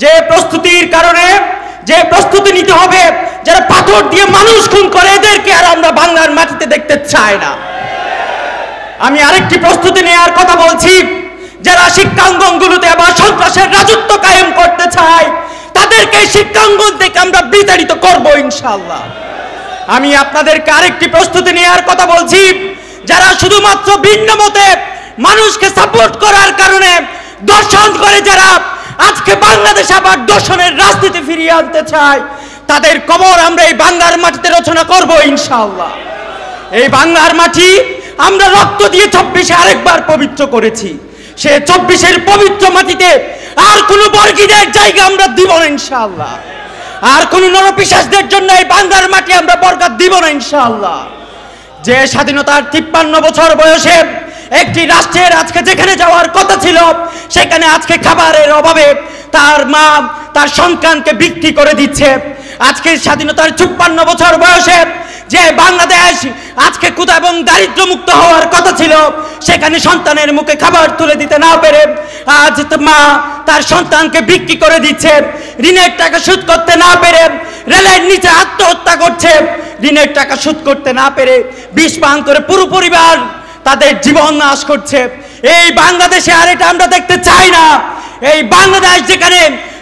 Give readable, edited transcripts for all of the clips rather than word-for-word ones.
যে প্রস্তুতির কারণে যে প্রস্তুতি নিতে হবে, যারা পাথর দিয়ে মানুষ খুন করে এদেরকে আর আমরা বাংলার মাটিতে দেখতে চাই না। আমি আরেকটি প্রস্তুতি নেওয়ার কথা বলছি, যারা শিক্ষাঙ্গনগুলোতে আবার সন্ত্রাসের রাজত্ব কায়েম করতে চায় তাদেরকে শিক্ষাঙ্গন থেকে আমরা বিতাড়িত করব ইনশাআল্লাহ। আমি আপনাদেরকে আরেকটি প্রস্তুতি নেওয়ার কথা বলছি, যারা শুধুমাত্র ভিন্ন মতে মানুষকে সাপোর্ট করার কারণে দর্শন করে, যারা আজকে বাংলাদেশ আবার দর্শনের রাজনীতি ফিরিয়ে আনতে চায়, তাদের কবর আমরা এই বাংলার মাটিতে রচনা করব ইনশাআল্লাহ। এই বাংলার মাটি আমরা রক্ত দিয়ে 24-এ আরেকবার পবিত্র করেছি, সে 24-এর পবিত্র মাটিতে আর কোনো বর্গীদের জায়গা আমরা দিব না ইনশাআল্লাহ, আর কোনো নরপিশাচদের জন্য এই বাংলার মাটি আমরা বরকত দিব না ইনশাআল্লাহ। যে স্বাধীনতার 53 বছর বয়সে একটি রাষ্ট্রের আজকে যেখানে যাওয়ার কথা ছিল সেখানে আজকে খাবারের অভাবে তার মা তার সন্তানকে বিক্রি করে দিচ্ছে। আজকে স্বাধীনতার 54 বছর বয়সে যে বাংলাদেশ আজকে ক্ষুধা এবং দারিদ্র মুক্ত হওয়ার কথা ছিল সেখানে সন্তানের মুখে খাবার তুলে দিতে না পেরে আজ মা তার সন্তানকে বিক্রি করে দিচ্ছে। ঋণের টাকা শোধ করতে না পেরে রেলের নিচে আত্মহত্যা করছে, ঋণের টাকা শোধ করতে না পেরে বিষ পান করে পুরো পরিবার তাদের জীবন নাশ করছে। এই বাংলাদেশে আর এটা আমরা দেখতে চাই না। এই বাংলাদেশ যেখানে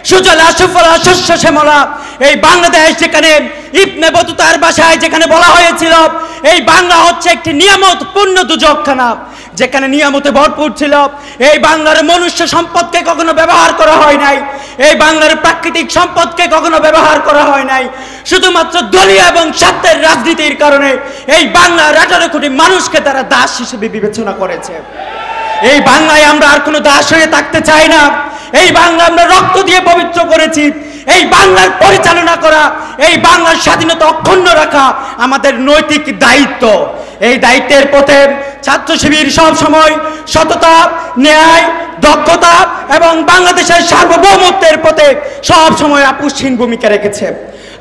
সুজলা সুফলা শস্য শ্যামলা, এই বাংলাদেশ যেখানে ইবনে বতুতার ভাষায় যেখানে বলা হয়েছিল এই বাংলা হচ্ছে একটি নিয়ামত পূর্ণ দুজকখানা, যেখানে নিয়ামতে ভরপুর ছিল। এই বাংলার মনুষ্য সম্পদকে কখনো ব্যবহার করা হয় নাই, এই বাংলার প্রাকৃতিক সম্পদকে কখনো ব্যবহার করা হয় নাই। শুধুমাত্র দলীয় এবং স্বার্থের রাজনীতির কারণে এই বাংলার 18 কোটি মানুষকে তারা দাস হিসেবে বিবেচনা করেছে। এই বাংলায় আমরা আর কোনো দাস হয়ে থাকতে চাই না। এই বাংলা আমরা রক্ত দিয়ে পবিত্র করেছি। এই বাংলার পরিচালনা করা, এই বাংলার স্বাধীনতা অক্ষুণ্ণ রাখা আমাদের নৈতিক দায়িত্ব। এই দায়িত্বের পথে ছাত্র শিবির সব সময় সততা, ন্যায়, দক্ষতা এবং বাংলাদেশের সার্বভৌমত্বের পথে সব সময় আপোষহীন ভূমিকা রেখেছে।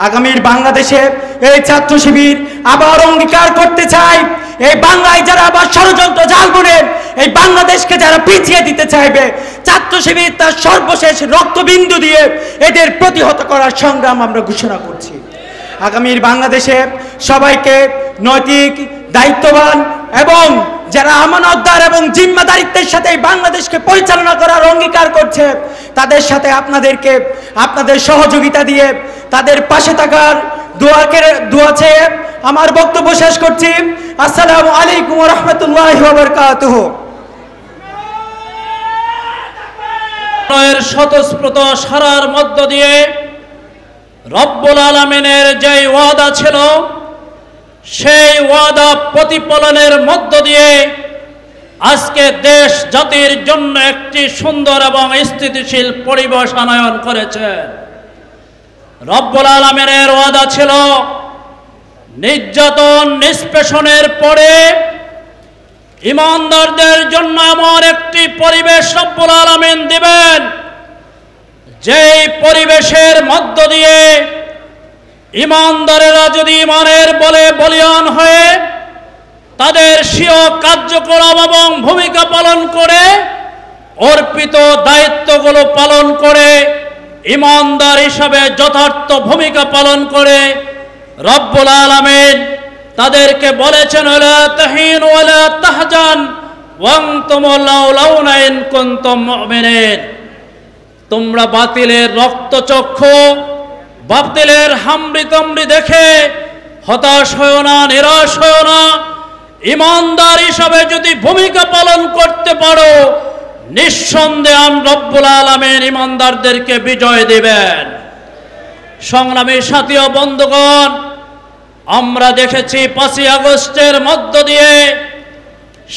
আগামীর বাংলাদেশে এই ছাত্র শিবির আবার অঙ্গীকার করতে চায়, এই বাংলায় যারা আবার ষড়যন্ত্র জাল বুনে এই বাংলাদেশকে যারা পিছিয়ে দিতে চাইবে, ছাত্র শিবির তার সর্বশেষ রক্তবিন্দু দিয়ে এদের প্রতিহত করার সংগ্রাম আমরা ঘোষণা করছি। আগামীর বাংলাদেশে সবাইকে নৈতিক, দায়িত্ববান এবং যারা আমানতদার এবং জিম্মাদারিত্বের সাথে বাংলাদেশকে পরিচালনা করার অঙ্গীকার করছে তাদের সাথে আপনাদেরকে আপনাদের সহযোগিতা দিয়ে তাদের পাশে থাকার দোয়া চেয়ে আমার বক্তব্য শেষ করছি। আসসালামু আলাইকুম ওয়া রাহমাতুল্লাহি ওয়া বারাকাতুহু। এর স্বতঃস্ফূর্ত সারার মধ্য দিয়ে রব্বুল আলামিনের যে ওয়াদা ছিল সেই ওয়াদা প্রতিপালনের মধ্য দিয়ে আজকে দেশ জাতির জন্য একটি সুন্দর এবং স্থিতিশীল পরিবেশ আনয়ন করেছে। রব্বুল আলামিনের ওয়াদা ছিল নির্যাতন নিষ্পেষণের পরে ইমানদারদের জন্য এমন একটি পরিবেশ রব্বুল আলামিন দিবেন যেই পরিবেশের মধ্য দিয়ে ইমানদারেরা যদি ইমানের বলে বলিয়ান হয়ে তাদের স্বীয় কার্যক্রম এবং ভূমিকা পালন করে অর্পিত দায়িত্বগুলো পালন করে ইমানদার হিসাবে যথার্থ ভূমিকা পালন করে রব্বুল আলামিন তাদেরকে বলেছেন লা তাহিনু ওয়া লা তাহজান ওয়ানতুমুল লাউলাউনা ইন কুনতুম মুমিনিন। তোমরা বাতিলের রক্তচক্ষু, বাতিলের হামৃতমৃ দেখে হতাশ হয়ো না, নিরাশ হয়ো না। ইমানদার হিসাবে যদি ভূমিকা পালন করতে পারো নিঃসন্দেহে রব্বুল আলামিন ইমানদারদেরকে বিজয় দেবেন। সংগ্রামী সাথী ও বন্ধুগণ, আমরা দেখেছি 5ই আগস্টের মধ্য দিয়ে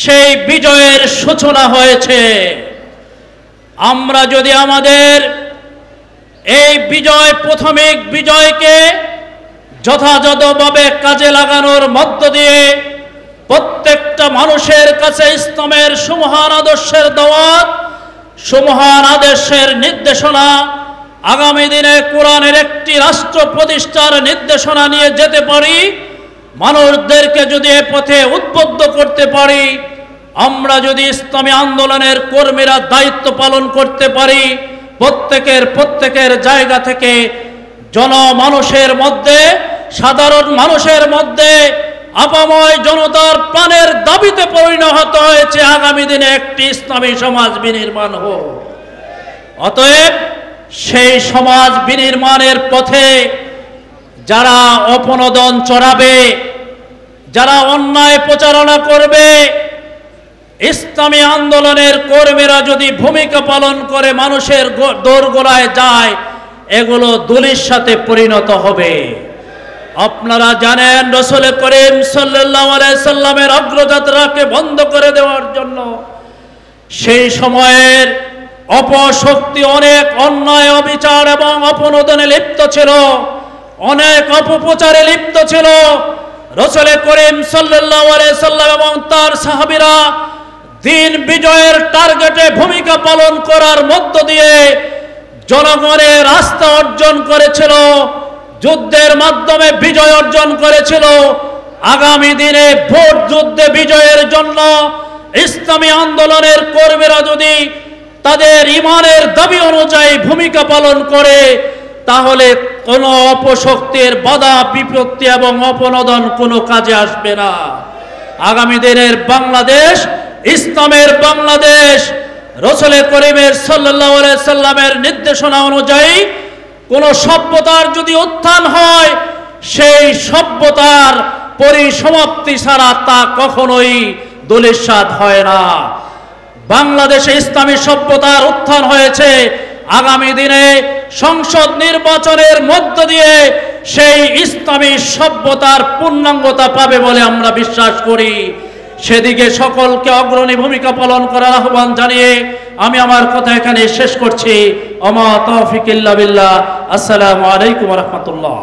সেই বিজয়ের সূচনা হয়েছে। আমরা যদি আমাদের এই বিজয়, প্রাথমিক বিজয়কে যথাযথভাবে কাজে লাগানোর মধ্য দিয়ে প্রত্যেকটা মানুষের কাছে ইসলামের সুমহান আদর্শের দাওয়াত, সুমহান আদর্শের নির্দেশনা, আগামী দিনে কোরআনের একটি রাষ্ট্র প্রতিষ্ঠার নির্দেশনা নিয়ে যেতে পারি, মানুষদেরকে যদি এ পথে উদ্বুদ্ধ করতে পারি, আমরা যদি ইসলামী আন্দোলনের কর্মীরা দায়িত্ব পালন করতে পারি, প্রত্যেকের জায়গা থেকে জনমানুষের মধ্যে, সাধারণ মানুষের মধ্যে আপাময় জনতার প্রাণের দাবিতে পরিণত হয়েছে আগামী দিনে একটি ইসলামী সমাজ বিনির্মাণ হোক। অতএব সেই সমাজ বিনির্মাণের পথে যারা অপনোদন চড়াবে, যারা অন্যায় প্রচারণা করবে, ইসলামী আন্দোলনের কর্মীরা যদি ভূমিকা পালন করে মানুষের দোরগোড়ায় যায়, এগুলো দলির সাথে পরিণত হবে। আপনারা জানেন রাসূল করিম সাল্লাল্লাহু আলাইহি সাল্লামের অগ্রযাত্রাকে বন্ধ করে দেওয়ার জন্য সেই সময়ের অপশক্তি অনেক অন্যায়, অবিচার এবং অপনোদনে লিপ্ত ছিল, অনেক অপপ্রচারে লিপ্ত ছিল। রাসূল করিম সাল্লাল্লাহু আলাইহি সাল্লাম এবং তার সাহাবীরা দিন বিজয়ের টার্গেটে ভূমিকা পালন করার মধ্য দিয়ে জনগণের আস্থা অর্জন করেছিল, যুদ্ধের মাধ্যমে বিজয় অর্জন করেছিল। আগামী দিনে ভোট যুদ্ধে বিজয়ের জন্য ইসলামী আন্দোলনের কর্মীরা যদি তাদের ইমানের দাবি অনুযায়ী ভূমিকা পালন করে, তাহলে কোনো অপশক্তির বাধা বিপত্তি এবং অপনোদন কোনো কাজে আসবে না। আগামী দিনের বাংলাদেশ ইসলামের বাংলাদেশ। রাসূল করিম সাল্লাল্লাহু আলাইহি সাল্লামের নির্দেশনা অনুযায়ী কোন সভ্যতার যদি উত্থান হয়, সেই সভ্যতার পরিসমাপ্তি ছাড়া তা কখনোই দলিস্বাদ হয় না। বাংলাদেশে ইসলামী সভ্যতার উত্থান হয়েছে। আগামী দিনে সংসদ নির্বাচনের মধ্য দিয়ে সেই ইসলামী সভ্যতার পূর্ণাঙ্গতা পাবে বলে আমরা বিশ্বাস করি। সেদিকে সকলকে অগ্রণী ভূমিকা পালন করার আহ্বান জানিয়ে আমি আমার কথা এখানে শেষ করছি। ওমা তৌফিক ইল্লা বিল্লাহ। আসসালামু আলাইকুম ওয়া রাহমাতুল্লাহ।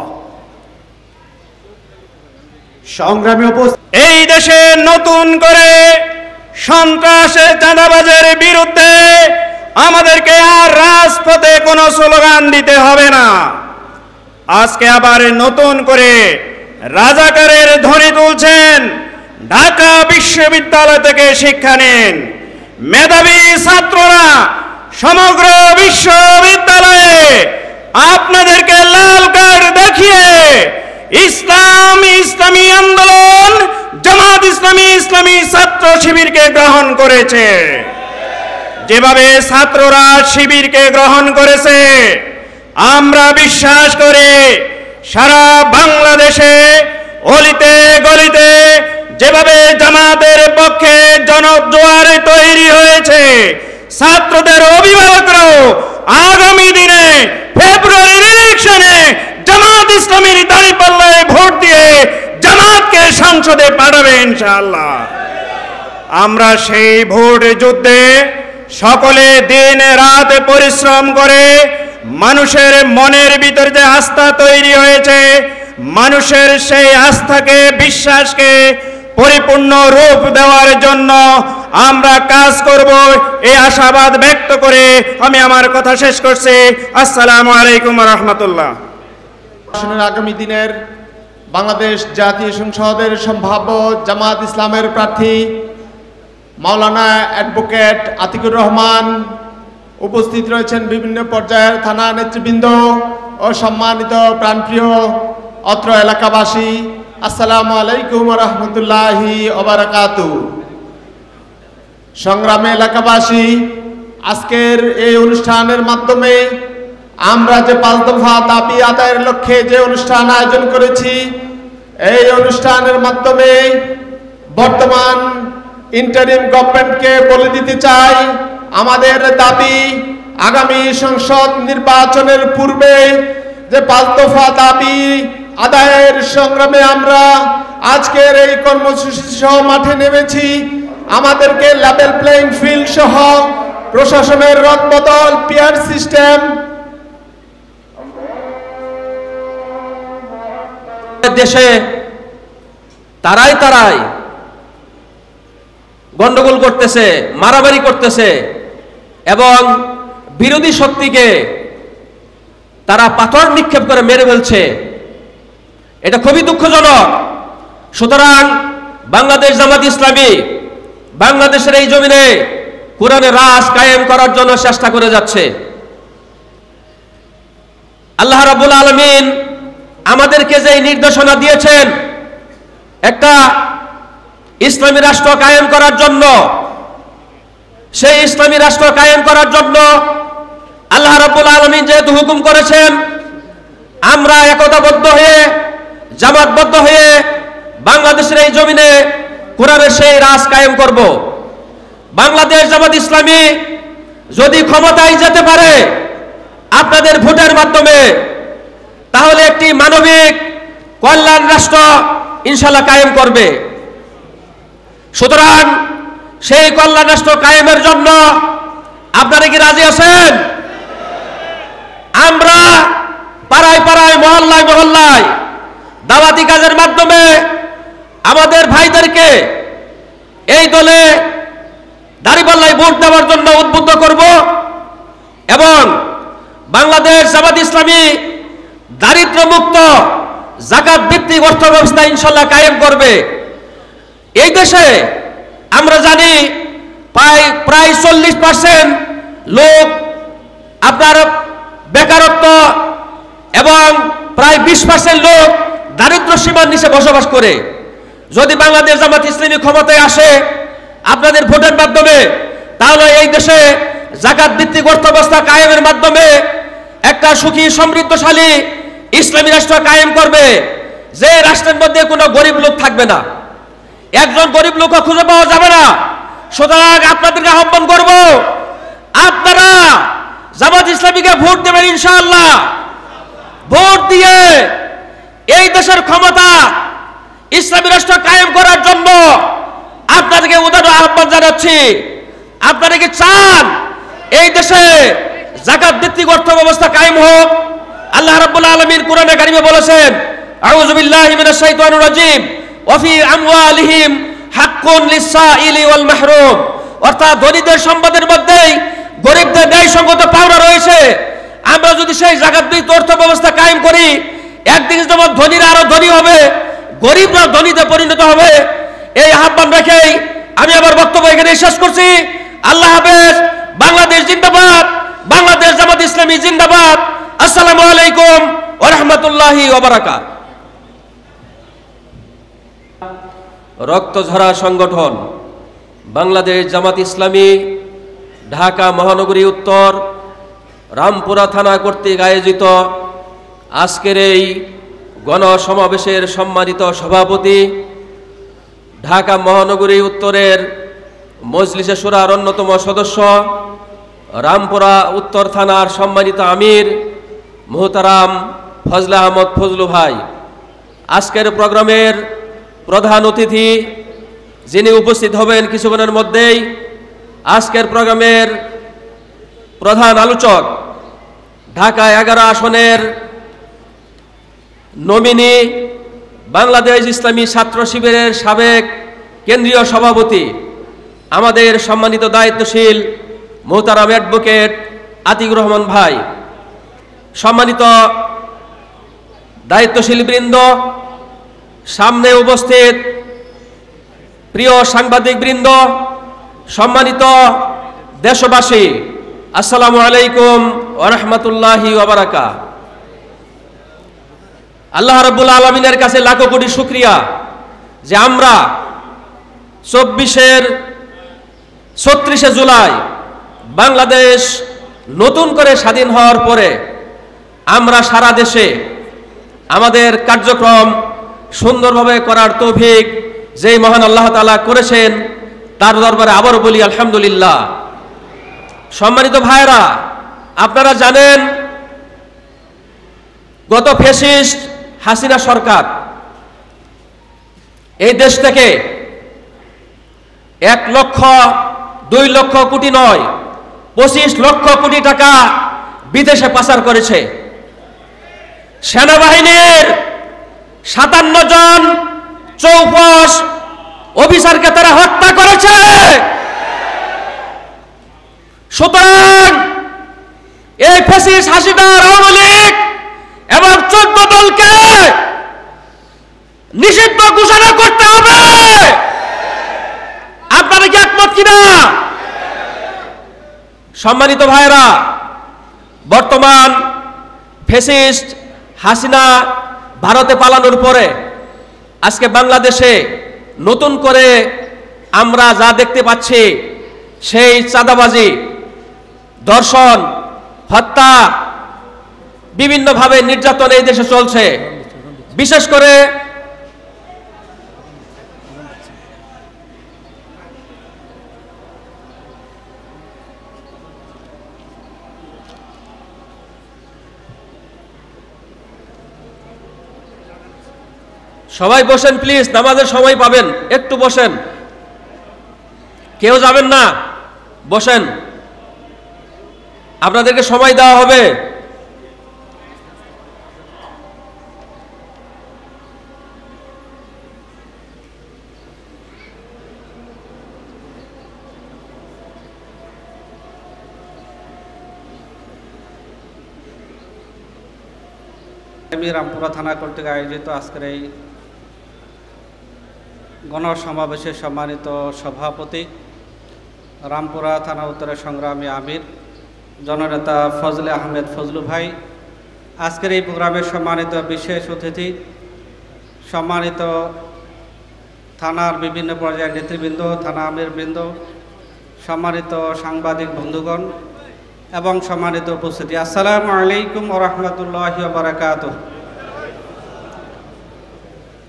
সংগ্রামী উপস্থিতি, এই দেশে নতুন করে সন্ত্রাসের, চাঁদাবাজের বিরুদ্ধে আমাদেরকে আর রাজপথে কোনো স্লোগান দিতে হবে না। আজকে আবার নতুন করে রাজাকারের ধ্বনি তুলছেন। ঢাকা বিশ্ববিদ্যালয় থেকে শিক্ষা নিন, মেধাবী ছাত্ররা সমগ্র বিশ্ববিদ্যালয়ে আপনাদেরকে লাল কার্ড দেখিয়ে ইসলামী আন্দোলন, জামাত ইসলামী ছাত্র শিবিরকে গ্রহণ করেছে। যেভাবে ছাত্ররা শিবিরকে গ্রহণ করেছে, আমরা বিশ্বাস করি সারা বাংলাদেশে অলিতে গলিতে যেভাবে জামাতের পক্ষে জনজোয়ার তৈরি হয়েছে, ছাত্রদের অভিভাবকরাও আগামী দিনে ফেব্রুয়ারির ইলেকশনে জামাত ইসলামীর দাঁড়িপাল্লায় ভোট দিয়ে জামাতকে সংসদে পাঠাবে ইনশাআল্লাহ। আমরা সেই ভোট যুদ্ধে সকলে দিন রাত পরিশ্রম করে মানুষের মনের ভিতর যে আস্থা তৈরি হয়েছে, মানুষের সেই আস্থাকে, বিশ্বাসকে পরিপূর্ণ রূপ দেওয়ার জন্য আমরা কাজ করব, এই আশাবাদ ব্যক্ত করে আমি আমার কথা শেষ করছি। আসসালামু আলাইকুম ওয়া রাহমাতুল্লাহ। আগামী দিনের বাংলাদেশ জাতীয় সংসদের সম্ভাব্য জামাত ইসলামের প্রার্থী মাওলানা অ্যাডভোকেট আতিকুর রহমান, উপস্থিত রয়েছেন বিভিন্ন পর্যায়ের থানা নেতৃবৃন্দ ও সম্মানিত প্রাণপ্রিয় অত্র এলাকাবাসী। আসসালামু আলাইকুম ওয়া রাহমাতুল্লাহি ওয়া বারাকাতুহু। সংগ্রামী এলাকাবাসী, আজকের এই অনুষ্ঠানের মাধ্যমে আমরা যে 5 দফা দাবি আদায়ের লক্ষ্যে যে অনুষ্ঠান আয়োজন করেছি, এই অনুষ্ঠানের মাধ্যমে বর্তমান ইন্টারিম গভর্নমেন্টকে বলে দিতে চাই, আমাদের দাবি আগামী সংসদ নির্বাচনের পূর্বে যে 5 দফা দাবি আদায়ের সংগ্রামে আমরা আজকের এই কর্মসূচি সহ মাঠে নেমেছি। আমাদেরকে লেভেল প্লেইং ফিল্ড সহ প্রশাসনের রদবদল, পিয়ার সিস্টেম, দেশে তারাই গন্ডগোল করতেছে, মারামারি করতেছে এবং বিরোধী শক্তিকে তারা পাথর নিক্ষেপ করে মেরে ফেলছে। এটা খুবই দুঃখজনক। সুতরাং বাংলাদেশ জামাত ইসলামী বাংলাদেশের এই জমিনে কোরআনের রাজ কায়েম করার জন্য চেষ্টা করে যাচ্ছে। আল্লাহ রাব্বুল আলামিন আমাদেরকে যে নির্দেশনা দিয়েছেন একটা ইসলামী রাষ্ট্র কায়েম করার জন্য, সেই ইসলামী রাষ্ট্র কায়েম করার জন্য আল্লাহ রাব্বুল আলামিন যেহেতু হুকুম করেছেন, আমরা একতাবদ্ধ হয়ে জামাতবদ্ধ হয়ে বাংলাদেশের এই জমিনে কোরআনের সেই রাজ কায়েম করব। বাংলাদেশ জামাত ইসলামী যদি ক্ষমতায় যেতে পারে আপনাদের ভোটের মাধ্যমে, তাহলে একটি মানবিক কল্যাণ রাষ্ট্র ইনশাআল্লাহ কায়েম করবে। সুতরাং সেই কল্যাণ রাষ্ট্র কায়েমের জন্য আপনারা কি রাজি আছেন? আমরা পাড়ায় পাড়ায় মহল্লায় মহল্লায় দাওয়াতি কাজের মাধ্যমে আমাদের ভাইদেরকে এই দলে দাঁড়িপাল্লায় ভোট দেওয়ার জন্য উদ্বুদ্ধ করব এবং বাংলাদেশ জামাত ইসলামী দারিদ্র মুক্ত যাকাত ভিত্তিক অর্থ ব্যবস্থা ইনশাআল্লাহ কায়েম করবে। এই দেশে আমরা জানি প্রায় 40% লোক আপনার বেকারত্ব এবং প্রায় 20% লোক দারিদ্র সীমার নিচে বসবাস করে। যদি বাংলাদেশ জামাত ইসলামী ক্ষমতায় আসে আপনাদের ভোটের মাধ্যমে, তাহলে এই দেশে যাকাত ভিত্তিক অর্থ ব্যবস্থা কায়েমের মাধ্যমে একটা সুখী সমৃদ্ধশালী ইসলামী রাষ্ট্র কায়েম করবে, যে রাষ্ট্রের মধ্যে কোনো গরিব লোক থাকবে না, একজন গরিব লোকও খুঁজে পাওয়া যাবে না। সুতরাং আপনাদেরকে আহ্বান করব, আপনারা জামাত ইসলামীকে ভোট দেবেন ইনশাআল্লাহ। ভোট দিয়ে এই দেশের ক্ষমতা ইসলামী রাষ্ট্র কায়েম করার জন্য আপনাদেরকে উদার আহ্বান জানাচ্ছি। আপনারা কি চান এই দেশে যাকাত ভিত্তিক অর্থ ব্যবস্থা কায়েম হোক? আল্লাহ রাব্বুল আলামিন কোরআনে কারিমে বলেছেন, আউযু বিল্লাহি মিনাশ শাইতানির রাজীম, ওয়া ফি আমওয়ালিহিম হাক্কুন লিস-সাইলি ওয়াল মাহরুম। অর্থাৎ ধনীদের সম্পদের মধ্যেই গরিবদের ন্যায়সঙ্গত পাওনা রয়েছে। আমরা যদি সেই যাকাত ভিত্তিক অর্থ ব্যবস্থা কায়েম করি, একদিকে যেমন ধনীরা আরো ধনী হবে, গরিবরা ধনীতে পরিণত হবে। এই আহ্বান রেখেই আমি আমার বক্তব্য এখানে শেষ করছি। আল্লাহ হাফেজ। বাংলাদেশ জিন্দাবাদ, বাংলাদেশ জামাত ইসলামী জিন্দাবাদ। আসসালামু আলাইকুম ওয়া রাহমাতুল্লাহি ওয়া বারাকাতুহু। রক্তঝরা সংগঠন বাংলাদেশ জামাত ইসলামী ঢাকা মহানগরী উত্তর রামপুরা থানা কর্তৃক আয়োজিত আজকের এই গণসমাবেশের সম্মানিত সভাপতি, ঢাকা মহানগরী উত্তরের মজলিসে শুরার অন্যতম সদস্য, রামপুরা উত্তর থানার সম্মানিত আমির মুহতারাম ফজলে আহমদ ফজলু ভাই, আজকের প্রোগ্রামের প্রধান অতিথি যিনি উপস্থিত হবেন কিছুক্ষণের মধ্যেই, আজকের প্রোগ্রামের প্রধান আলোচক ঢাকা 11 আসনের নমিনি বাংলাদেশ ইসলামী ছাত্র শিবিরের সাবেক কেন্দ্রীয় সভাপতি, আমাদের সম্মানিত দায়িত্বশীল মোহতারাম অ্যাডভোকেট আতিকুর রহমান ভাই, সম্মানিত দায়িত্বশীল বৃন্দ, সামনে উপস্থিত প্রিয় সাংবাদিক বৃন্দ, সম্মানিত দেশবাসী, আসসালামু আলাইকুম ওয়া রাহমাতুল্লাহি ওয়া বারাকাতুহু। আল্লাহ রাব্বুল আলামিনের কাছে লাখো কোটি শুকরিয়া যে আমরা 36শে জুলাই বাংলাদেশ নতুন করে স্বাধীন হওয়ার পরে আমরা সারা দেশে আমাদের কার্যক্রম সুন্দরভাবে করার তৌফিক যেই মহান আল্লাহ তাআলা করেছেন, তার দরবারে আবারও বলি আলহামদুলিল্লাহ। সম্মানিত ভাইরা, আপনারা জানেন গত ফ্যাসিস্ট হাসিনা সরকার এই দেশ থেকে 1 লক্ষ 2 লক্ষ কোটি নয় 25 লক্ষ কোটি টাকা বিদেশে পাচার করেছে। সেনাবাহিনীর 57 জন চৌকস অফিসারকে তারা হত্যা করেছে। সুতরাং এই ফ্যাসিস্ট হাসিনার আওয়ামী লীগ এবং 14 দলকে নিষিদ্ধ ঘোষণা করতে হবে। আপনারা কি একমত কিনা? সম্মানিত ভাইরা, বর্তমান ফ্যাসিস্ট হাসিনা ভারতে পালানোর পরে আজকে বাংলাদেশে নতুন করে আমরা যা দেখতে পাচ্ছি, সেই চাঁদাবাজি, ধর্ষণ, হত্যা, বিভিন্নভাবে নির্যাতন এই দেশে চলছে। বিশেষ করে সবাই বসেন প্লিজ, নামাজের সময় পাবেন, একটু বসেন, কেউ যাবেন না, বসেন, আপনাদেরকে সময় দেওয়া হবে। আমি রামপুরা থানা কর্তৃক আয়োজিত আজকের এই গণসমাবেশের সম্মানিত সভাপতি, রামপুরা থানা উত্তরের সংগ্রামী আমির জননেতা ফজলে আহমেদ ফজলু ভাই, আজকের এই প্রোগ্রামের সম্মানিত বিশেষ অতিথি, সম্মানিত থানার বিভিন্ন পর্যায়ের নেতৃবৃন্দ, থানা আমিরবৃন্দ, সম্মানিত সাংবাদিক বন্ধুগণ এবং সম্মানিত উপস্থিতি, আসসালামু আলাইকুম ওয়া রাহমাতুল্লাহি ওয়া বারাকাতুহু।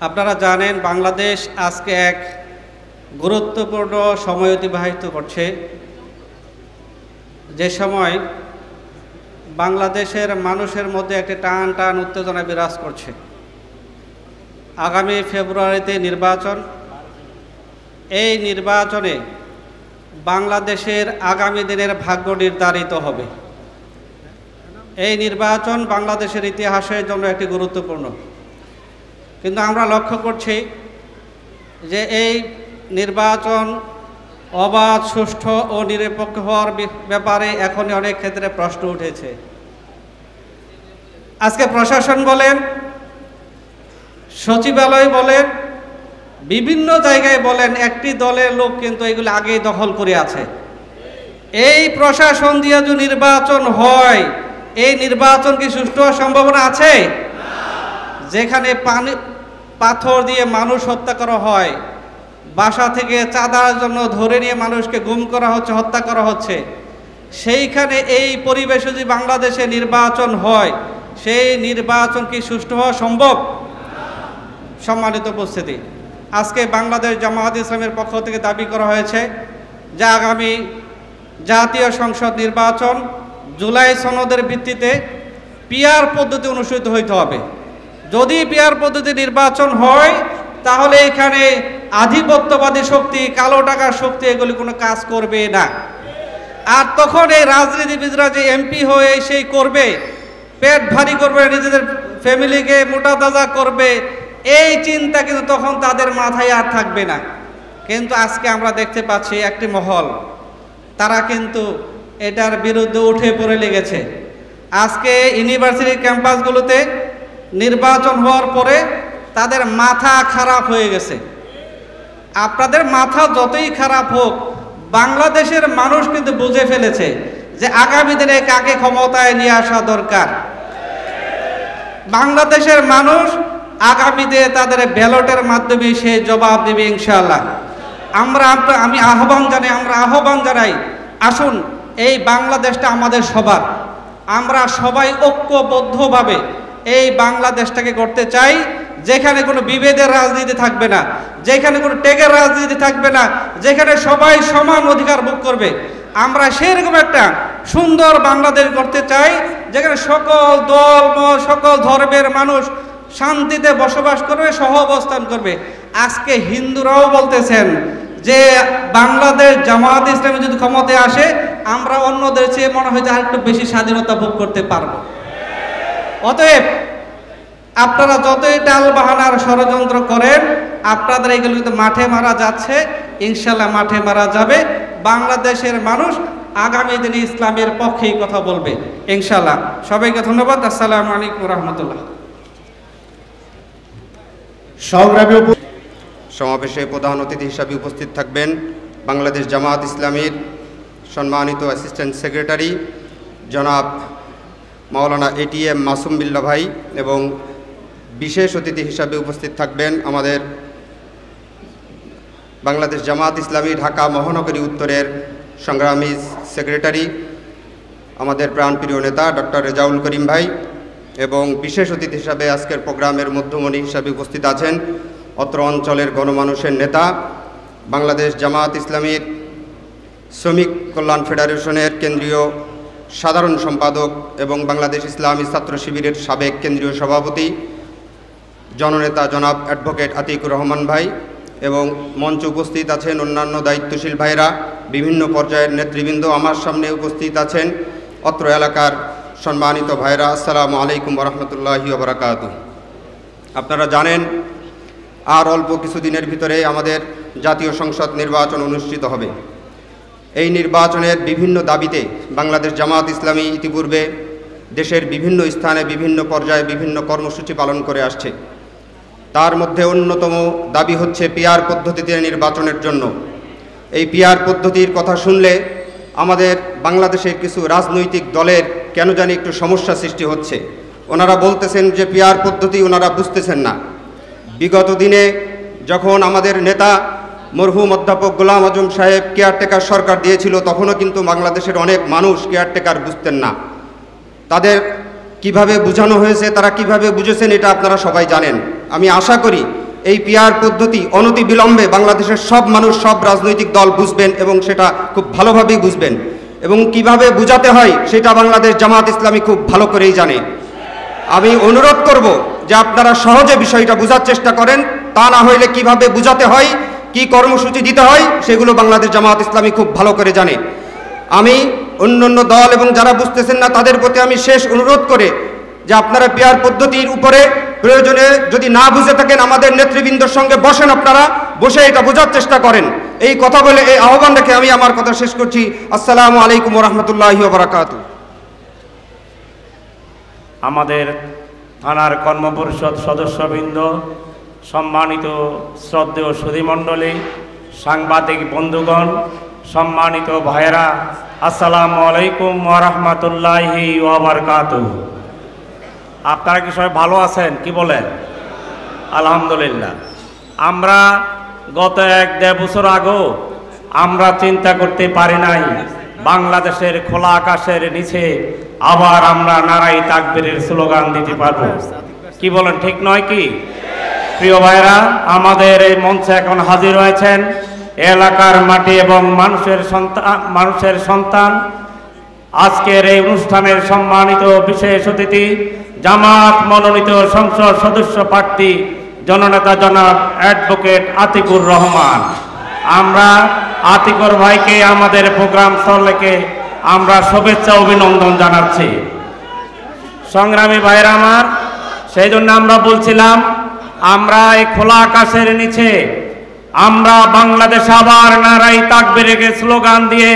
আপনারা জানেন বাংলাদেশ আজকে এক গুরুত্বপূর্ণ সময় অতিবাহিত করছে, যে সময় বাংলাদেশের মানুষের মধ্যে একটি টান টান উত্তেজনা বিরাজ করছে। আগামী ফেব্রুয়ারিতে নির্বাচন, এই নির্বাচনে বাংলাদেশের আগামী দিনের ভাগ্য নির্ধারিত হবে। এই নির্বাচন বাংলাদেশের ইতিহাসের জন্য একটি গুরুত্বপূর্ণ, কিন্তু আমরা লক্ষ্য করছি যে এই নির্বাচন অবাধ, সুষ্ঠু ও নিরপেক্ষ হওয়ার ব্যাপারে এখনই অনেক ক্ষেত্রে প্রশ্ন উঠেছে। আজকে প্রশাসন বলেন, সচিবালয় বলেন, বিভিন্ন জায়গায় বলেন, একটি দলের লোক কিন্তু এগুলো আগেই দখল করে আছে। এই প্রশাসন দিয়ে যদি নির্বাচন হয়, এই নির্বাচন কি সুষ্ঠু হওয়ার সম্ভাবনা আছে? যেখানে পাথর দিয়ে মানুষ হত্যা করা হয়, বাসা থেকে চাঁদার জন্য ধরে নিয়ে মানুষকে গুম করা হচ্ছে, হত্যা করা হচ্ছে, সেইখানে এই পরিবেশে যদি বাংলাদেশে নির্বাচন হয়, সেই নির্বাচন কি সুষ্ঠু হওয়া সম্ভব? সম্মানিত উপস্থিতি, আজকে বাংলাদেশ জামায়াত ইসলামের পক্ষ থেকে দাবি করা হয়েছে যে আগামী জাতীয় সংসদ নির্বাচন জুলাই সনদের ভিত্তিতে পিআর পদ্ধতি অনুসৃত হইতে হবে। যদি পিআর পদ্ধতি নির্বাচন হয়, তাহলে এখানে আধিপত্যবাদী শক্তি, কালো টাকার শক্তি এগুলি কোনো কাজ করবে না। আর তখন এই রাজনীতিবিদরা যে এমপি হয়ে সেই করবে, পেট ভারী করবে, নিজেদের ফ্যামিলিকে মোটা তাজা করবে, এই চিন্তা কিন্তু তখন তাদের মাথায় আর থাকবে না। কিন্তু আজকে আমরা দেখতে পাচ্ছি একটি মহল, তারা কিন্তু এটার বিরুদ্ধে উঠে পড়ে লেগেছে। আজকে ইউনিভার্সিটি ক্যাম্পাসগুলোতে নির্বাচন হওয়ার পরে তাদের মাথা খারাপ হয়ে গেছে। আপনাদের মাথা যতই খারাপ হোক, বাংলাদেশের মানুষ কিন্তু বুঝে ফেলেছে যে আগামী দিনে কাকে ক্ষমতায় নিয়ে আসা দরকার। বাংলাদেশের মানুষ আগামীতে তাদের ব্যালটের মাধ্যমে সে জবাব দেবে ইনশাআল্লাহ। আমি আহ্বান জানাই, আসুন এই বাংলাদেশটা আমাদের সবার, আমরা সবাই ঐক্যবদ্ধভাবে এই বাংলাদেশটাকে করতে চাই, যেখানে কোনো বিভেদের রাজনীতি থাকবে না, যেখানে কোনো টেকের রাজনীতি থাকবে না, যেখানে সবাই সমান অধিকার ভোগ করবে। আমরা সেরকম একটা সুন্দর বাংলাদেশ করতে চাই, যেখানে সকল দল, সকল ধর্মের মানুষ শান্তিতে বসবাস করবে, সহ অবস্থান করবে। আজকে হিন্দুরাও বলতেছেন যে বাংলাদেশ জামায়াত ইসলামী যদি ক্ষমতায় আসে, আমরা অন্যদের চেয়ে মনে হয় যে আরেকটু বেশি স্বাধীনতা ভোগ করতে পারবো। অতএব আপনারা যতই টাল বাহানার ষড়যন্ত্র করেন, আপনাদের এগুলো কিন্তু মাঠে মারা যাচ্ছে, ইনশাল্লাহ মাঠে মারা যাবে। বাংলাদেশের মানুষ আগামী দিনে ইসলামের পক্ষেই কথা বলবে ইনশাল্লাহ। সবাইকে ধন্যবাদ। আসসালামু আলাইকুম রহমতুল্লাহ। সমাবেশে প্রধান অতিথি হিসাবে উপস্থিত থাকবেন বাংলাদেশ জামায়াত ইসলামীর সম্মানিত অ্যাসিস্ট্যান্ট সেক্রেটারি জনাব মাওলানা ATM মাসুম বিল্লাহ ভাই এবং বিশেষ অতিথি হিসাবে উপস্থিত থাকবেন আমাদের বাংলাদেশ জামাত ইসলামী ঢাকা মহানগরী উত্তরের সংগ্রামী সেক্রেটারি আমাদের প্রাণপ্রিয় নেতা ডক্টর রেজাউল করিম ভাই এবং বিশেষ অতিথি হিসাবে আজকের প্রোগ্রামের মধ্যমণি হিসাবে উপস্থিত আছেন অত্র অঞ্চলের গণমানুষের নেতা বাংলাদেশ জামাত ইসলামীর শ্রমিক কল্যাণ ফেডারেশনের কেন্দ্রীয় সাধারণ সম্পাদক এবং বাংলাদেশ ইসলামী ছাত্র শিবিরের সাবেক কেন্দ্রীয় সভাপতি জননেতা জনাব অ্যাডভোকেট আতিকুর রহমান ভাই এবং মঞ্চে উপস্থিত আছেন অন্যান্য দায়িত্বশীল ভাইরা, বিভিন্ন পর্যায়ের নেতৃবৃন্দ। আমার সামনে উপস্থিত আছেন অত্র এলাকার সম্মানিত ভাইরা। আসসালামু আলাইকুম ওরহমতুল্লাহি ওয়া বারাকাতুহু। আপনারা জানেন আর অল্প কিছুদিনের ভিতরে আমাদের জাতীয় সংসদ নির্বাচন অনুষ্ঠিত হবে। এই নির্বাচনের বিভিন্ন দাবিতে বাংলাদেশ জামাত ইসলামী ইতিপূর্বে দেশের বিভিন্ন স্থানে বিভিন্ন পর্যায়ে বিভিন্ন কর্মসূচি পালন করে আসছে। তার মধ্যে অন্যতম দাবি হচ্ছে পিআর পদ্ধতিতে নির্বাচনের জন্য। এই পিআর পদ্ধতির কথা শুনলে আমাদের বাংলাদেশের কিছু রাজনৈতিক দলের কেন জানি একটু সমস্যা সৃষ্টি হচ্ছে। ওনারা বলতেছেন যে পিআর পদ্ধতি ওনারা বুঝতেছেন না। বিগত দিনে যখন আমাদের নেতা মরহুম অধ্যাপক গোলাম আজম সাহেব কেয়ারটেকার সরকার দিয়েছিল, তখনও কিন্তু বাংলাদেশের অনেক মানুষ কেয়ারটেকার বুঝতেন না। তাদের কিভাবে বোঝানো হয়েছে, তারা কিভাবে বুঝেছেন, এটা আপনারা সবাই জানেন। আমি আশা করি এই পিআর পদ্ধতি অনতিবিলম্বে বাংলাদেশের সব মানুষ, সব রাজনৈতিক দল বুঝবেন এবং সেটা খুব ভালোভাবেই বুঝবেন এবং কিভাবে বুঝাতে হয় সেটা বাংলাদেশ জামাত ইসলামী খুব ভালো করেই জানে। আমি অনুরোধ করব যে আপনারা সহজে বিষয়টা বোঝার চেষ্টা করেন, তা না হইলে কিভাবে বুঝাতে হয়, কি কর্মসূচি দিতে হয় সেগুলো বাংলাদেশ জামাত ইসলামী খুব ভালো করে জানে। আমি অন্যান্য দল এবং যারা বুঝতেছেন না তাদের প্রতি আমি শেষ অনুরোধ করে যে আপনারা পিআর পদ্ধতির উপরে প্রয়োজনে যদি না বুঝে থাকেন আমাদের নেতৃবৃন্দর সঙ্গে বসেন, আপনারা বসে এটা বোঝার চেষ্টা করেন। এই কথা বলে এই আহ্বান রেখে আমি আমার কথা শেষ করছি। আসসালামু আলাইকুম ওয়া রাহমাতুল্লাহি ওয়া বারাকাতুহু। আমাদের থানার কর্মপরিষদ সদস্যবৃন্দ, সম্মানিত শ্রদ্ধেয় সুধীমণ্ডলী, সাংবাদিক বন্ধুগণ, সম্মানিত ভাইয়েরা, আসসালামু আলাইকুম ওয়া রাহমাতুল্লাহি ওয়া বারাকাতুহু। আপনারা কি সবাই ভালো আছেন? কি বলেন? আলহামদুলিল্লাহ। আমরা গত 1-1.5 বছর আগেও আমরা চিন্তা করতে পারি নাই বাংলাদেশের খোলা আকাশের নিচে আবার আমরা নারাই তাকবীরের স্লোগান দিতে পারবো। কি বলেন, ঠিক নয় কি? প্রিয় ভাইরা, আমাদের এই মঞ্চে এখন হাজির হয়েছেন এলাকার মাটি এবং মানুষের সন্তান। আজকের এই অনুষ্ঠানের সম্মানিত বিশেষ অতিথি, জামাত মনোনীত সংসদ সদস্য প্রার্থী জননেতা জনাব অ্যাডভোকেট আতিকুর রহমান। আমরা আতিকুর ভাইকে আমাদের প্রোগ্রাম স্থলকে আমরা শুভেচ্ছা অভিনন্দন জানাচ্ছি। সংগ্রামী ভাইরা আমার, সেই জন্য আমরা বলছিলাম আমরা এই খোলা আকাশের নিচে আমরা বাংলাদেশ আবার নারাই তাকবীরের স্লোগান দিয়ে